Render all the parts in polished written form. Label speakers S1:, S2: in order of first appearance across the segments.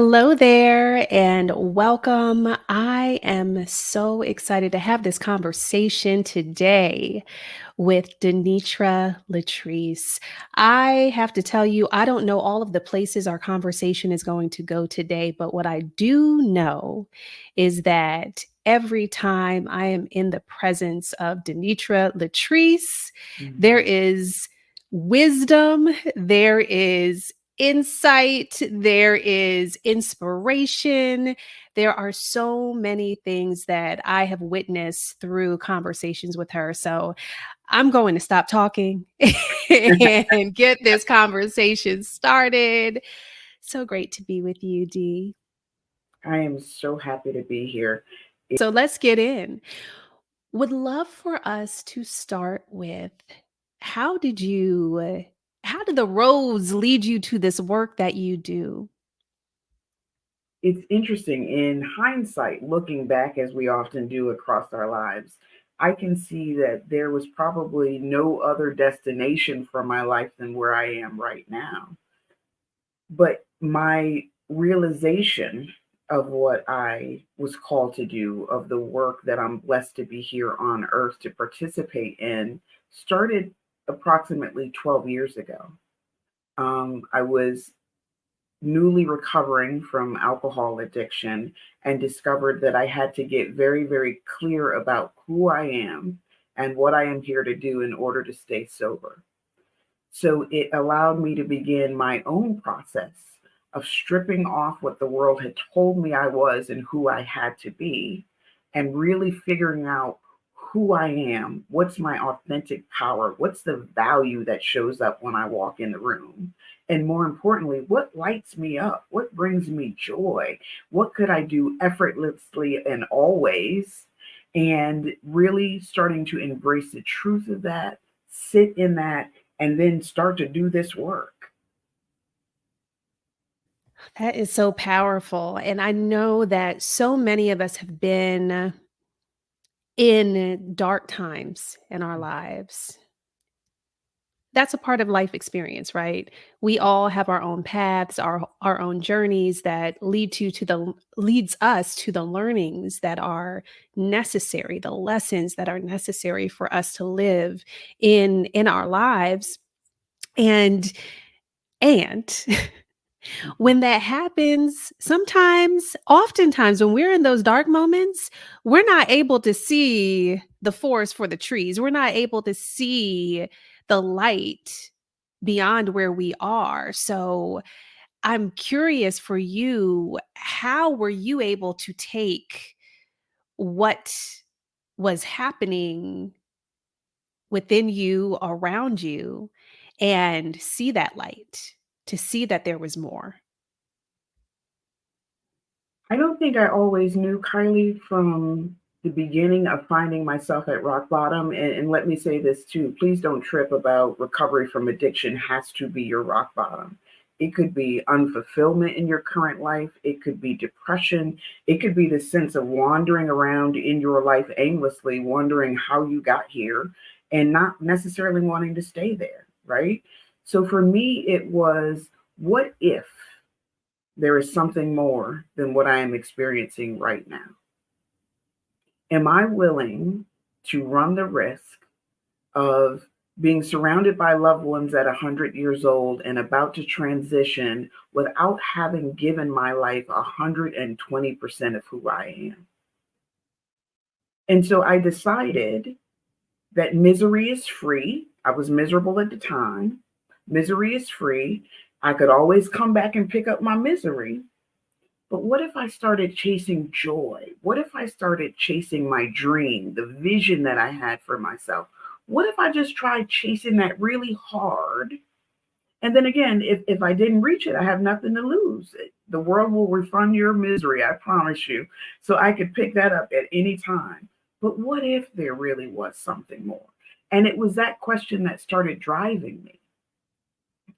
S1: Hello there and welcome. I am so excited to have this conversation today with Denitra Letrice. I have to tell you, I don't know all of the places our conversation is going to go today, but what I do know is that every time I am in the presence of Denitra Letrice, there
S2: Mhm.
S1: is wisdom, there is insight, there is inspiration. There are so many things that I have witnessed through conversations with her. So I'm going to stop talking and get this conversation started. So great to be with you, Dee.
S2: I am so happy to be here.
S1: So let's get in. Would love for us to start with how did you how did the roads lead you to this work that you do?
S2: It's interesting in hindsight, looking back as we often do across our lives, I can see that there was probably no other destination for my life than where I am right now. But my realization of what I was called to do, of the work that I'm blessed to be here on earth to participate in, started approximately 12 years ago. I was newly recovering from alcohol addiction and discovered that I had to get very, very clear about who I am and what I am here to do in order to stay sober. So it allowed me to begin my own process of stripping off what the world had told me I was and who I had to be, and really figuring out who I am, what's my authentic power, what's the value that shows up when I walk in the room, and more importantly, what lights me up, what brings me joy, what could I do effortlessly and always, and really starting to embrace the truth of that, sit in that, and then start to do this work.
S1: That is so powerful. And I know that so many of us have been in dark times in our lives. That's a part of life experience, right? We all have our own paths, our own journeys that leads us to the learnings that are necessary, the lessons that are necessary for us to live in our lives. And and when that happens, oftentimes, when we're in those dark moments, we're not able to see the forest for the trees. We're not able to see the light beyond where we are. So I'm curious for you, how were you able to take what was happening within you, around you, and see that light, to see that there was more?
S2: I don't think I always knew Kylie from the beginning of finding myself at rock bottom. And let me say this too, please don't trip about recovery from addiction has to be your rock bottom. It could be unfulfillment in your current life. It could be depression. It could be the sense of wandering around in your life aimlessly, wondering how you got here and not necessarily wanting to stay there, right? So for me, it was, what if there is something more than what I am experiencing right now? Am I willing to run the risk of being surrounded by loved ones at 100 years old and about to transition without having given my life 120% of who I am? And so I decided that misery is free. I was miserable at the time. Misery is free. I could always come back and pick up my misery. But what if I started chasing joy? What if I started chasing my dream, the vision that I had for myself? What if I just tried chasing that really hard? And then again, if I didn't reach it, I have nothing to lose. The world will refund your misery, I promise you. So I could pick that up at any time. But what if there really was something more? And it was that question that started driving me.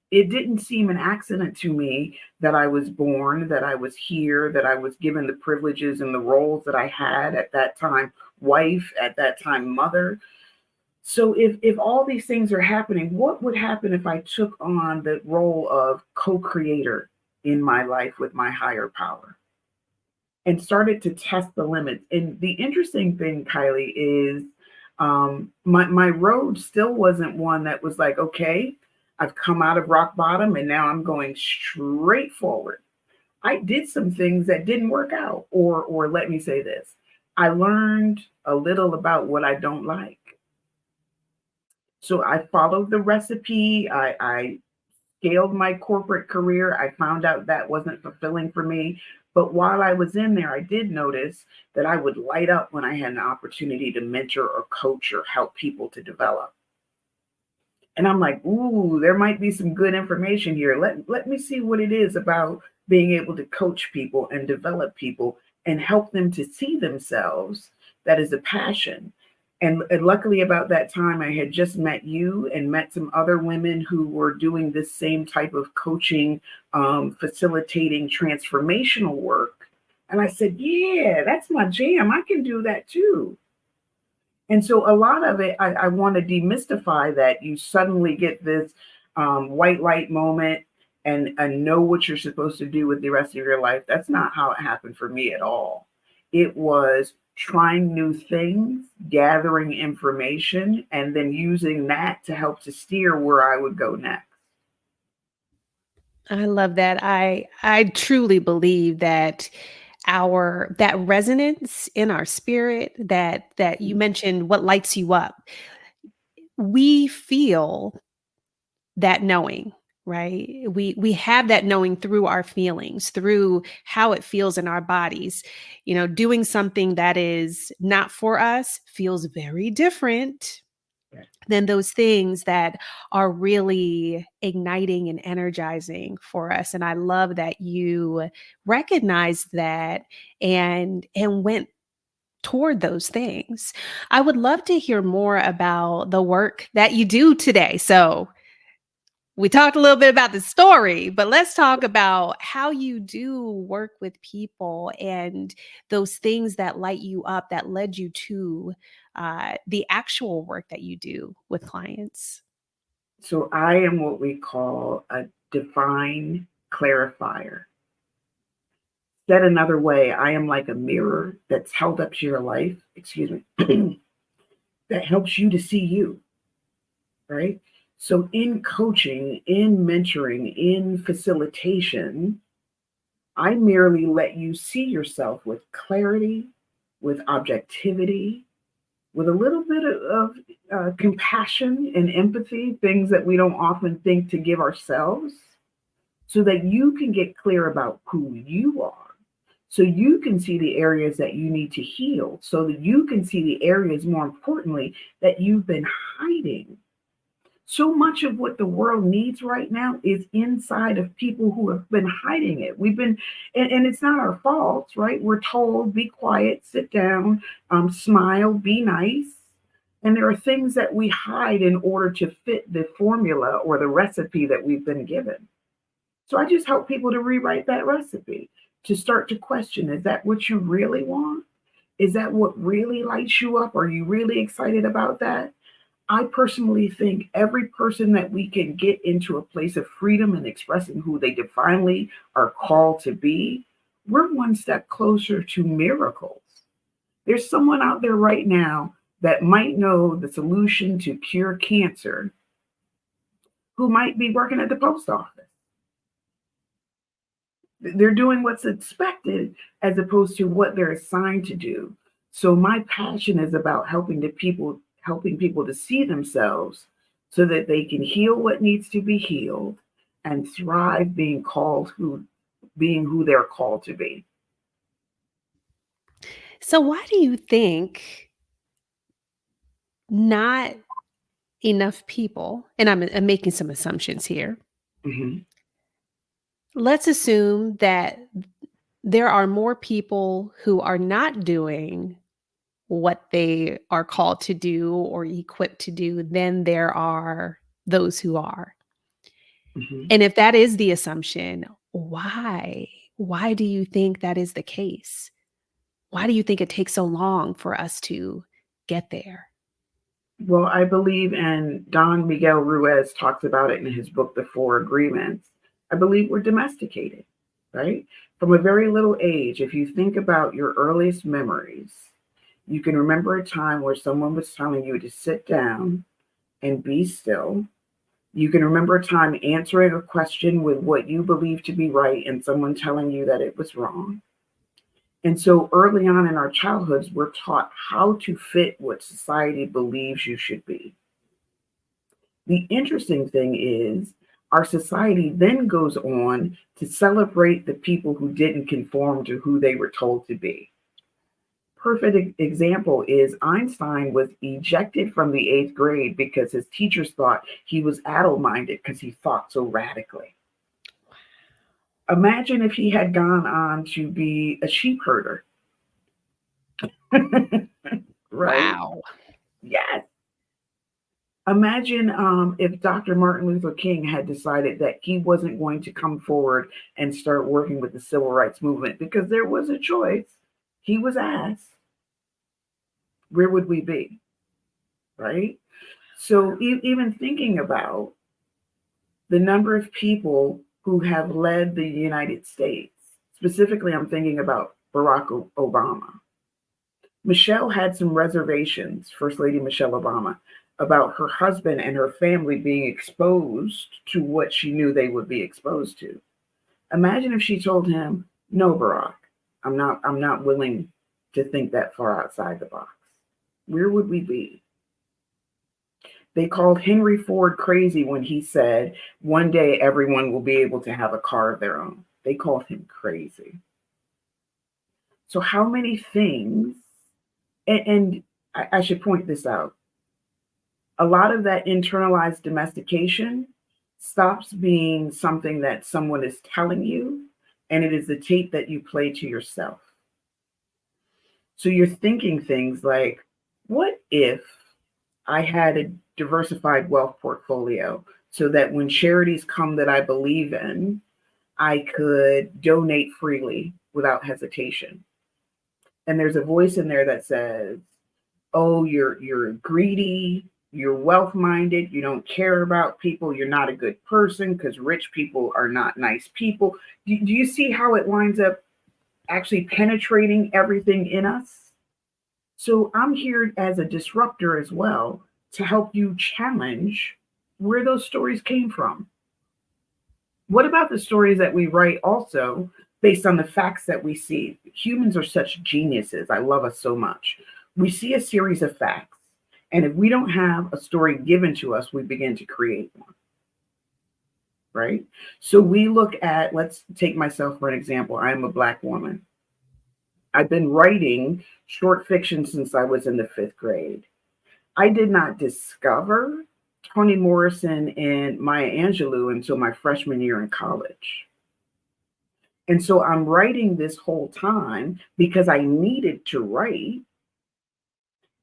S2: It didn't seem an accident to me that I was born, that I was here, that I was given the privileges and the roles that I had at that time, wife, at that time, mother. So if all these things are happening, what would happen if I took on the role of co-creator? in my life with my higher power and started to test the limits. And the interesting thing, Kailei, is my road still wasn't one that was like, okay, I've come out of rock bottom and now I'm going straight forward. I did some things that didn't work out, or let me say this, I learned a little about what I don't like. So I followed the recipe. I scaled my corporate career. I found out that wasn't fulfilling for me. But while I was in there, I did notice that I would light up when I had an opportunity to mentor or coach or help people to develop. And I'm like, ooh, there might be some good information here. Let me see what it is about being able to coach people and develop people and help them to see themselves. That is a passion. And luckily, about that time, I had just met you and met some other women who were doing this same type of coaching, facilitating transformational work. And I said, yeah, that's my jam. I can do that too. And so a lot of it, I want to demystify that you suddenly get this white light moment and know what you're supposed to do with the rest of your life. That's not how it happened for me at all. It was trying new things, gathering information, and then using that to help to steer where I would go next.
S1: I love that. I truly believe that our that resonance in our spirit, that you mentioned what lights you up. We feel that knowing, right? We have that knowing through our feelings, through how it feels in our bodies. You know, doing something that is not for us feels very different than those things that are really igniting and energizing for us. And I love that you recognized that and went toward those things. I would love to hear more about the work that you do today. So, we talked a little bit about the story, but let's talk about how you do work with people and those things that light you up that led you to the actual work that you do with clients.
S2: So I am what we call a divine clarifier. Said another way, I am like a mirror that's held up to your life, excuse me, that helps you to see you, right? So in coaching, in mentoring, in facilitation, I merely let you see yourself with clarity, with objectivity, with a little bit of compassion and empathy, things that we don't often think to give ourselves, so that you can get clear about who you are. So you can see the areas that you need to heal, so that you can see the areas, more importantly, that you've been hiding. So much of what the world needs right now is inside of people who have been hiding it. We've been, and it's not our fault, right? We're told, be quiet, sit down, smile, be nice. And there are things that we hide in order to fit the formula or the recipe that we've been given. So I just help people to rewrite that recipe, to start to question, is that what you really want? Is that what really lights you up? Are you really excited about that? I personally think every person that we can get into a place of freedom and expressing who they divinely are called to be, we're one step closer to miracles. There's someone out there right now that might know the solution to cure cancer who might be working at the post office. They're doing what's expected as opposed to what they're assigned to do. So my passion is about helping people to see themselves so that they can heal what needs to be healed and thrive being who they're called to be.
S1: So, why do you think not enough people, and I'm making some assumptions here,
S2: Mhm.
S1: let's assume that there are more people who are not doing what they are called to do or equipped to do than there are those who are.
S2: Mhm.
S1: And if that is the assumption, why? Why do you think that is the case? Why do you think it takes so long for us to get there?
S2: Well, I believe, and Don Miguel Ruiz talks about it in his book, The Four Agreements. I believe we're domesticated, right? From a very little age, if you think about your earliest memories, you can remember a time where someone was telling you to sit down and be still. You can remember a time answering a question with what you believe to be right and someone telling you that it was wrong. And so early on in our childhoods, we're taught how to fit what society believes you should be. The interesting thing is, our society then goes on to celebrate the people who didn't conform to who they were told to be. Perfect example is Einstein was ejected from the eighth grade because his teachers thought he was adult minded because he thought so radically. Imagine if he had gone on to be a sheep herder, right?
S1: Wow.
S2: Yes. Imagine if Dr. Martin Luther King had decided that he wasn't going to come forward and start working with the civil rights movement because there was a choice. He was asked, where would we be? Right? So, even thinking about the number of people who have led the United States, specifically, I'm thinking about Barack Obama. Michelle had some reservations, First Lady Michelle Obama, about her husband and her family being exposed to what she knew they would be exposed to. Imagine if she told him, "No, Barack, I'm not willing to think that far outside the box." Where would we be? They called Henry Ford crazy when he said, "One day everyone will be able to have a car of their own." They called him crazy. So, how many things, and I should point this out, a lot of that internalized domestication stops being something that someone is telling you, and it is the tape that you play to yourself. So you're thinking things like, what if I had a diversified wealth portfolio so that when charities come that I believe in, I could donate freely without hesitation? And there's a voice in there that says, "Oh, you're greedy, you're wealth minded, you don't care about people, you're not a good person because rich people are not nice people." Do you see how it winds up actually penetrating everything in us? So I'm here as a disruptor as well to help you challenge where those stories came from. What about the stories that we write also based on the facts that we see? Humans are such geniuses. I love us so much. We see a series of facts, and if we don't have a story given to us, we begin to create one, right? So we look at, let's take myself for an example. I am a Black woman. I've been writing short fiction since I was in the fifth grade. I did not discover Toni Morrison and Maya Angelou until my freshman year in college. And so I'm writing this whole time because I needed to write.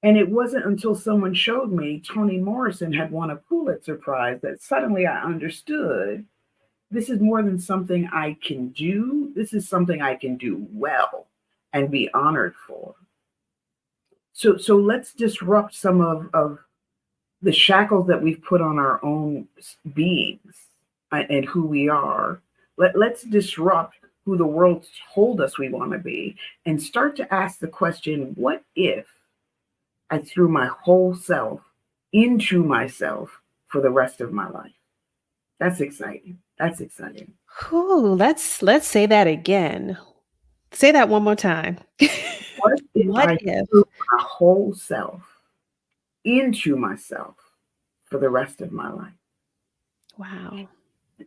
S2: And it wasn't until someone showed me Toni Morrison had won a Pulitzer Prize that suddenly I understood this is more than something I can do. This is something I can do well and be honored for. So let's disrupt some of the shackles that we've put on our own beings and who we are. Let's disrupt who the world told us we want to be and start to ask the question, what if I threw my whole self into myself for the rest of my life? That's exciting. That's exciting.
S1: Whew, let's say that again. Say that one more time.
S2: What if
S1: What
S2: I
S1: if
S2: threw my whole self into myself for the rest of my life?
S1: wow.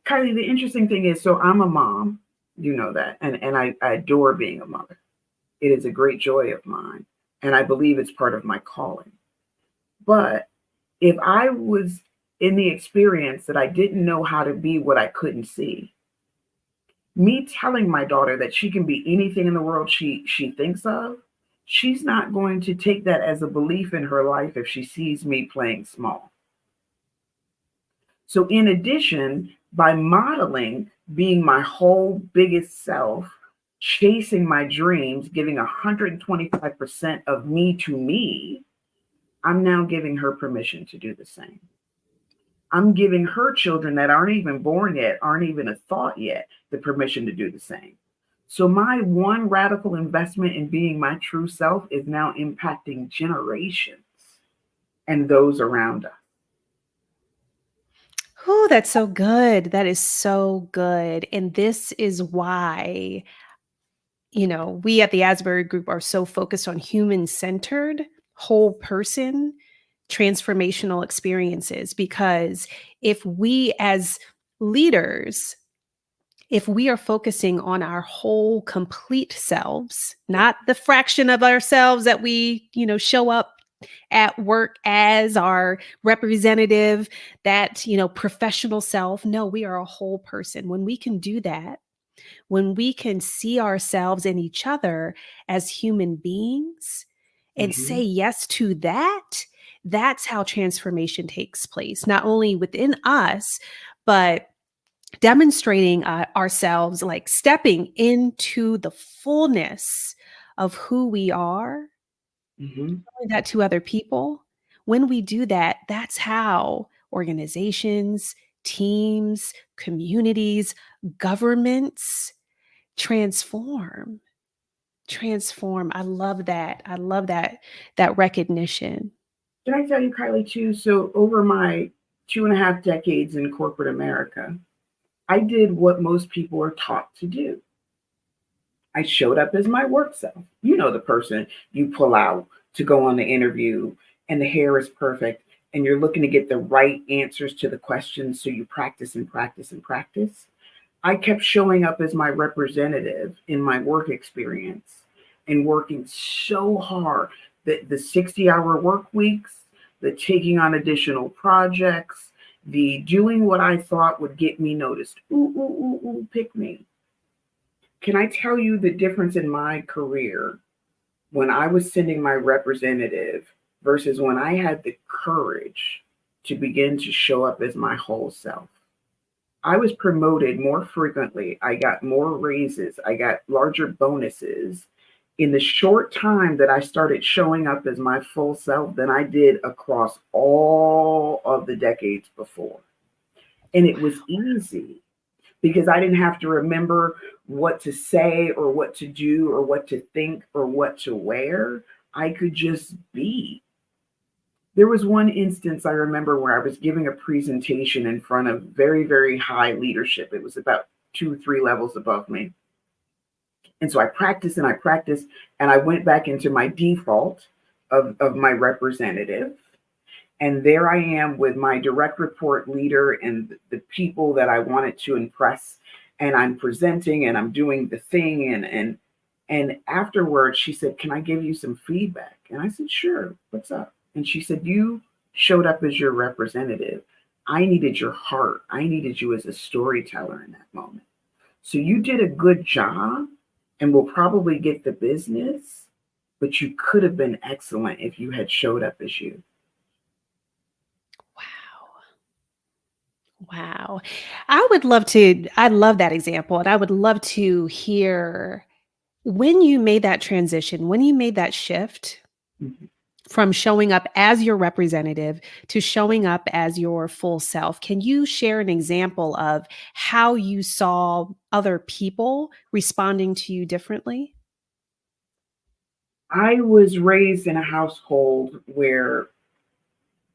S2: Kylie, the interesting thing is, so I'm a mom, you know that, and I adore being a mother. It is a great joy of mine, and I believe it's part of my calling. But if I was in the experience that I didn't know how to be what I couldn't see, me telling my daughter that she can be anything in the world she thinks of, she's not going to take that as a belief in her life if she sees me playing small. So, in addition, by modeling being my whole biggest self, chasing my dreams, giving 125% of me to me, I'm now giving her permission to do the same. I'm giving her children that aren't even born yet, aren't even a thought yet, the permission to do the same. So my one radical investment in being my true self is now impacting generations and those around us.
S1: Oh, that's so good. That is so good. And this is why, we at the Asbury Group are so focused on human centered, whole person transformational experiences. Because if we as leaders, if we are focusing on our whole complete selves, not the fraction of ourselves that we, show up at work as our representative, that, professional self. No, we are a whole person. When we can do that, when we can see ourselves and each other as human beings and say
S2: Mm-hmm.
S1: yes to that, that's how transformation takes place, not only within us, but demonstrating ourselves, like stepping into the fullness of who we are,
S2: Mm-hmm.
S1: showing that to other people. When we do that, that's how organizations, teams, communities, governments transform. I love that. I love that recognition.
S2: Can I tell you, Kylie, too? So over my 2.5 decades in corporate America, I did what most people are taught to do. I showed up as my work self. You know, the person you pull out to go on the interview, and the hair is perfect, and you're looking to get the right answers to the questions. So you practice and practice and practice. I kept showing up as my representative in my work experience and working so hard that the 60-hour work weeks, the taking on additional projects, the doing what I thought would get me noticed. Ooh, ooh, ooh, ooh, pick me. Can I tell you the difference in my career when I was sending my representative versus when I had the courage to begin to show up as my whole self? I was promoted more frequently. I got more raises. I got larger bonuses in the short time that I started showing up as my full self than I did across all of the decades before. And it was easy because I didn't have to remember what to say or what to do or what to think or what to wear. I could just be. There was one instance I remember where I was giving a presentation in front of very, very high leadership. It was about 2, 3 levels above me. And so I practiced and I practiced, and I went back into my default of my representative. And there I am with my direct report leader and the people that I wanted to impress. And I'm presenting and I'm doing the thing. And afterwards, she said, "Can I give you some feedback?" And I said, "Sure. What's up?" And she said, "You showed up as your representative. I needed your heart. I needed you as a storyteller in that moment. So you did a good job and will probably get the business, but you could have been excellent if you had showed up as you."
S1: Wow. Wow. I love that example. And I would love to hear when you made that transition, when you made that shift
S2: Mhm.
S1: from showing up as your representative to showing up as your full self. Can you share an example of how you saw other people responding to you differently?
S2: I was raised in a household where,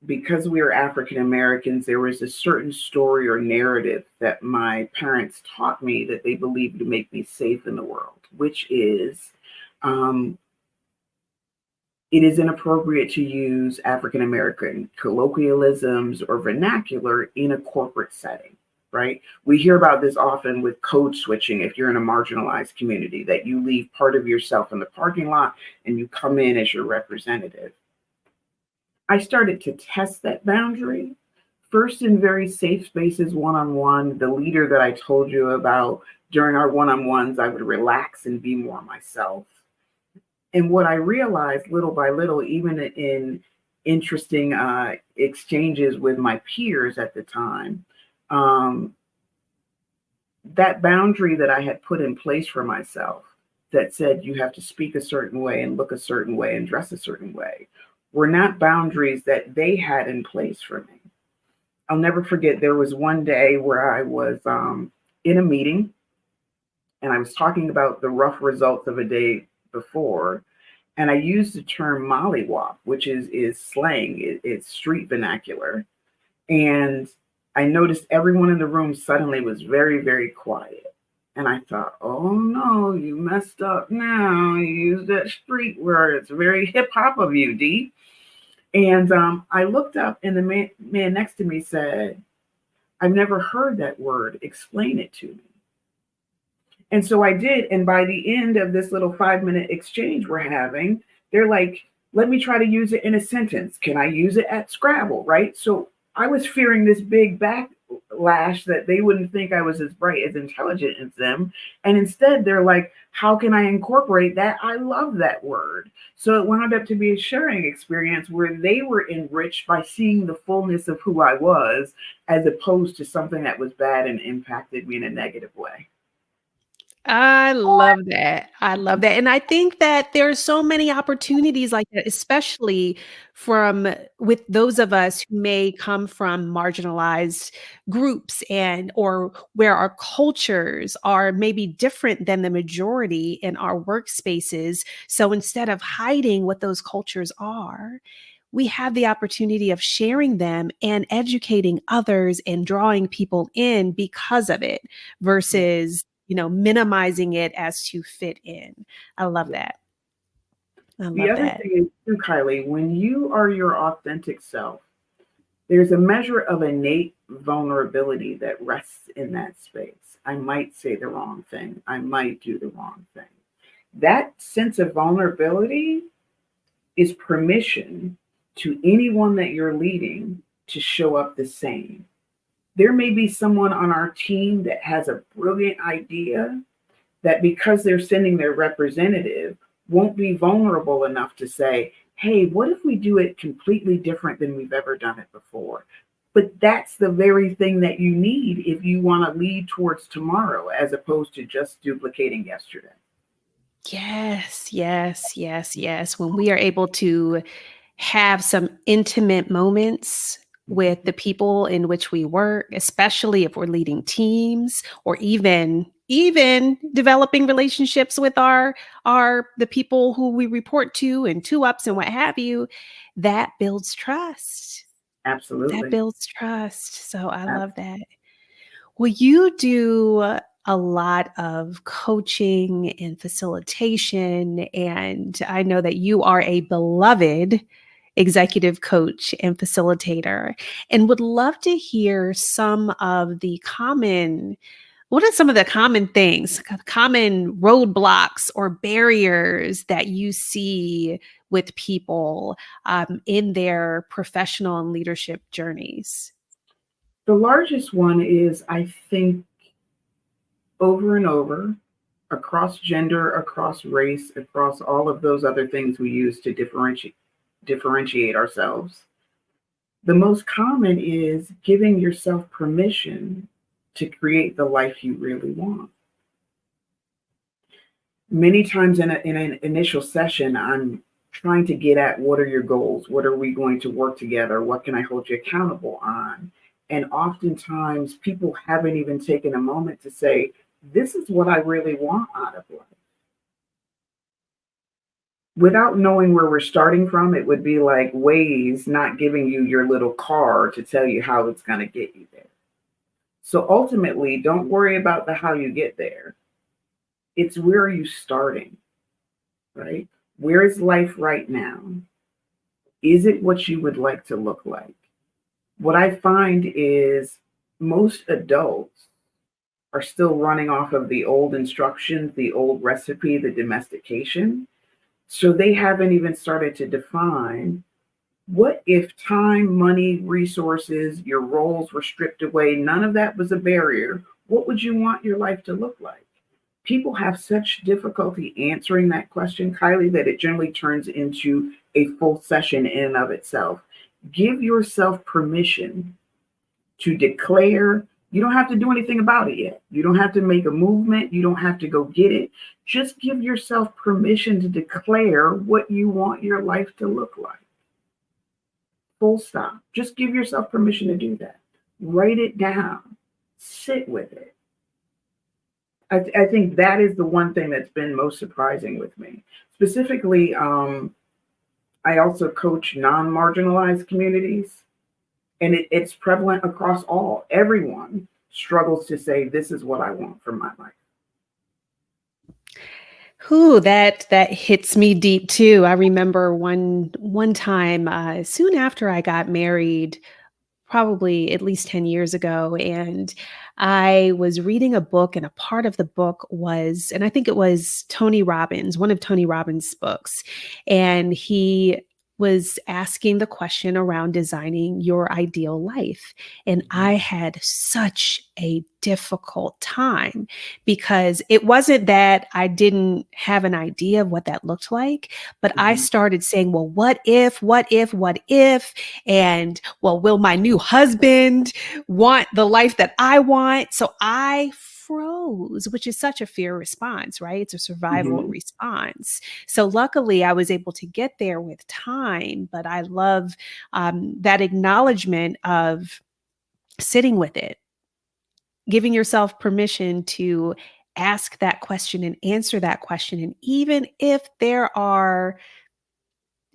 S2: because we were African Americans, there was a certain story or narrative that my parents taught me that they believed to make me safe in the world, which is um, it is inappropriate to use African American colloquialisms or vernacular in a corporate setting, right? We hear about this often with code switching if you're in a marginalized community, that you leave part of yourself in the parking lot and you come in as your representative. I started to test that boundary first in very safe spaces, one on one. The leader that I told you about, during our one on ones, I would relax and be more myself. And what I realized little by little, even in interesting exchanges with my peers at the time, um, that boundary that I had put in place for myself that said you have to speak a certain way and look a certain way and dress a certain way were not boundaries that they had in place for me. I'll never forget, there was one day where I was in a meeting and I was talking about the rough results of a day before. And I used the term mollywop, which is slang, it's street vernacular. And I noticed everyone in the room suddenly was very, very quiet. And I thought, oh no, you messed up now. You used that street word. It's very hip hop of you, D. And I looked up, and the man next to me said, I've never heard that word. Explain it to me. And so I did. And by the end of this little 5-minute exchange we're having, they're like, let me try to use it in a sentence. Can I use it at Scrabble? Right. So I was fearing this big backlash that they wouldn't think I was as bright, as intelligent as them. And instead, they're like, how can I incorporate that? I love that word. So it wound up to be a sharing experience where they were enriched by seeing the fullness of who I was, as opposed to something that was bad and impacted me in a negative way.
S1: I love that. I love that. And I think that there's so many opportunities like that, especially from with those of us who may come from marginalized groups and or where our cultures are maybe different than the majority in our workspaces. So instead of hiding what those cultures are, we have the opportunity of sharing them and educating others and drawing people in because of it
S2: Yeah.
S1: versus minimizing it as to fit in. I love
S2: Yeah.
S1: that. I
S2: The
S1: love
S2: other
S1: that.
S2: thing is too, Kylie, when you are your authentic self, there's a measure of innate vulnerability that rests in that space. I might say the wrong thing. I might do the wrong thing. That sense of vulnerability is permission to anyone that you're leading to show up the same. There may be someone on our team that has a brilliant idea that, because they're sending their representative, won't be vulnerable enough to say, hey, what if we do it completely different than we've ever done it before? But that's the very thing that you need if you want to lead towards tomorrow, as opposed to just duplicating yesterday.
S1: Yes, yes, yes, yes. When we are able to have some intimate moments with the people in which we work, especially if we're leading teams or even developing relationships with our the people who we report to and two ups and what have you, that builds trust. That
S2: Absolutely.
S1: builds trust. So I
S2: Ab-
S1: love that. Well, you do a lot of coaching and facilitation, and I know that you are a beloved executive coach and facilitator, and would love to hear some of the common what are some of the common things, common roadblocks or barriers that you see with people in their professional and leadership journeys?
S2: the largest one is, I think, over and over, across gender, across race, across all of those other things we use to differentiate ourselves. The most common is giving yourself permission to create the life you really want. Many times in an initial session, I'm trying to get at, what are your goals? What are we going to work together? What can I hold you accountable on? And oftentimes, people haven't even taken a moment to say, this is what I really want out of life. Without knowing where we're starting from, it would be like Waze not giving you your little car to tell you how it's going to get you there. So ultimately, don't worry about the how you get there. It's, where are you starting, right? Where is life right now? Is it what you would like to look like? What I find is most adults are still running off of the old instructions, the old recipe, the domestication. So they haven't even started to define, what if time, money, resources, your roles were stripped away? None of that was a barrier. What would you want your life to look like? People have such difficulty answering that question, Kylie, that it generally turns into a full session in and of itself. Give yourself permission to declare. You don't have to do anything about it yet. You don't have to make a movement. You don't have to go get it. Just give yourself permission to declare what you want your life to look like. Full stop. Just give yourself permission to do that. Write it down, sit with it. I think that is the one thing that's been most surprising with me. Specifically, I also coach non marginalized communities, and it's prevalent across all. Everyone struggles to say, this is what I want for my life.
S1: Who that hits me deep too. I remember one time soon after I got married, probably at least 10 years ago. And I was reading a book, and a part of the book was, and I think it was Tony Robbins, one of Tony Robbins' books. And he was asking the question around designing your ideal life. And I had such a difficult time because it wasn't that I didn't have an idea of what that looked like, but I
S2: Mm-hmm.
S1: started saying, well, what if, what if, what if? And well, will my new husband want the life that I want? So I froze, which is such a fear response, right? It's a survival
S2: Mm-hmm.
S1: response. So luckily, I was able to get there with time, but I love that acknowledgement of sitting with it, giving yourself permission to ask that question and answer that question. And even if there are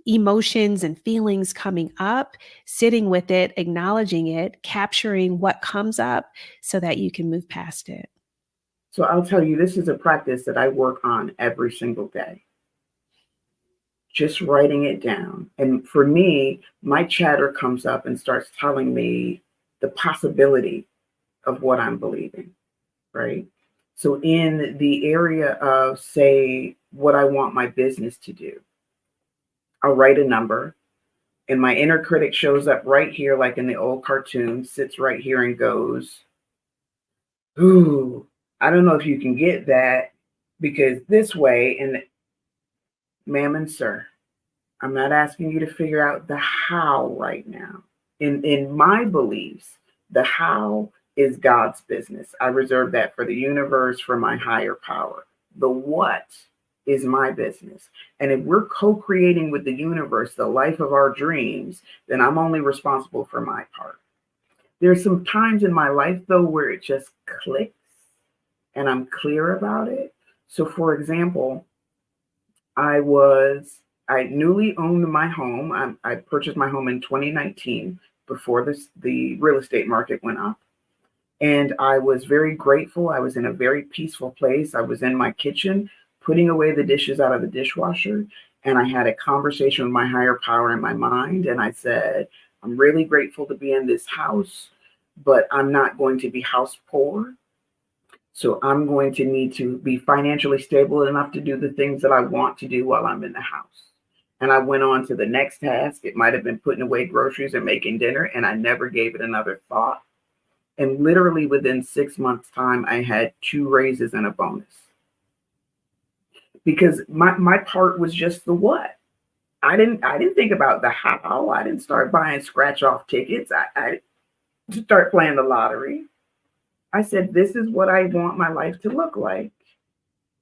S1: emotions and feelings coming up, sitting with it, acknowledging it, capturing what comes up so that you can move past it.
S2: So I'll tell you, this is a practice that I work on every single day, just writing it down. And for me, my chatter comes up and starts telling me the possibility of what I'm believing, right? So, in the area of, say, what I want my business to do, I'll write a number, and my inner critic shows up right here, like in the old cartoon, sits right here and goes, ooh, I don't know if you can get that because this way, and ma'am and sir, I'm not asking you to figure out the how right now. In my beliefs, the how is God's business. I reserve that for the universe, for my higher power. The what is my business. And if we're co-creating with the universe the life of our dreams, then I'm only responsible for my part. There's some times in my life though where it just clicks and I'm clear about it. So for example, I newly owned my home. I purchased my home in 2019 before the real estate market went up. And I was very grateful. I was in a very peaceful place. I was in my kitchen putting away the dishes out of the dishwasher. And I had a conversation with my higher power in my mind. And I said, I'm really grateful to be in this house, but I'm not going to be house poor. So I'm going to need to be financially stable enough to do the things that I want to do while I'm in the house. And I went on to the next task. It might have been putting away groceries and making dinner, and I never gave it another thought. And literally within 6 months' time, I had two raises and a bonus because my part was just the what. I didn't think about the how. I didn't start buying scratch off tickets. I didn't start playing the lottery. I said, this is what I want my life to look like.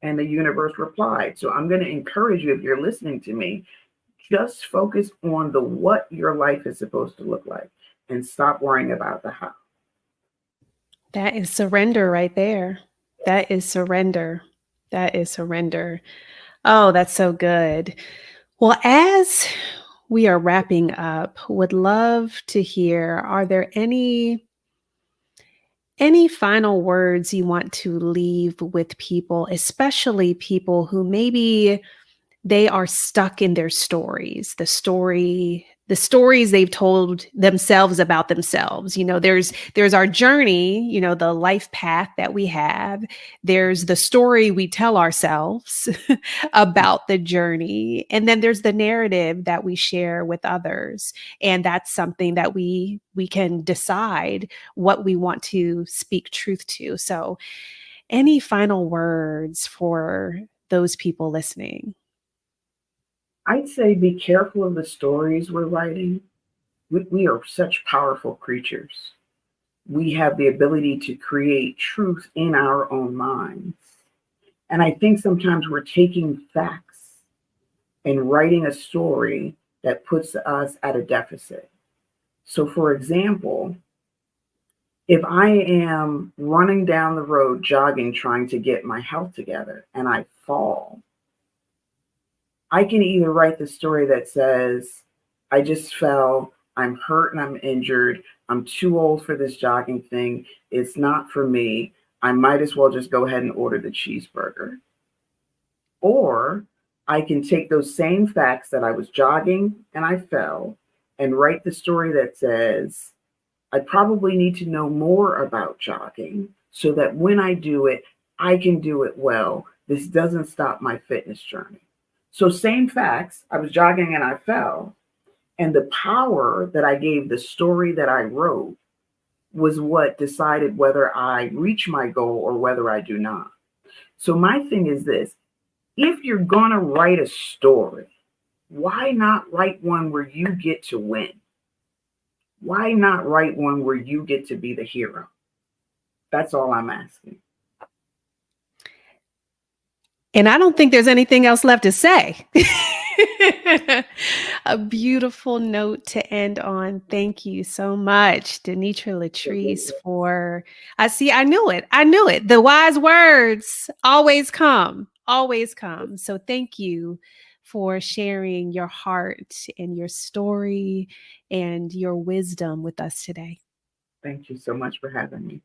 S2: And the universe replied. So I'm going to encourage you, if you're listening to me, just focus on the what your life is supposed to look like and stop worrying about the how.
S1: That is surrender right there. That is surrender. That is surrender. Oh, that's so good. Well, as we are wrapping up, would love to hear, are there any final words you want to leave with people, especially people who maybe they are stuck in their stories, the stories they've told themselves about themselves. There's our journey, the life path that we have. There's the story we tell ourselves about the journey. And then there's the narrative that we share with others. And that's something that we can decide what we want to speak truth to. So any final words for those people listening?
S2: I'd say be careful of the stories we're writing. We are such powerful creatures. We have the ability to create truth in our own minds. And I think sometimes we're taking facts and writing a story that puts us at a deficit. So, for example, If I am running down the road, jogging, trying to get my health together, and I fall, I can either write the story that says, I just fell, I'm hurt and I'm injured, I'm too old for this jogging thing, it's not for me, I might as well just go ahead and order the cheeseburger. Or I can take those same facts that I was jogging and I fell and write the story that says, I probably need to know more about jogging so that when I do it, I can do it well. This doesn't stop my fitness journey. So, same facts. I was jogging and I fell. And the power that I gave the story that I wrote was what decided whether I reach my goal or whether I do not. So, my thing is this: if you're going to write a story, why not write one where you get to win? Why not write one where you get to be the hero? That's all I'm asking.
S1: And I don't think there's anything else left to say. A beautiful note to end on. Thank you so much, Denitra Letrice, for I knew it. I knew it. The wise words always come, always come. So thank you for sharing your heart and your story and your wisdom with us today.
S2: Thank you so much for having me.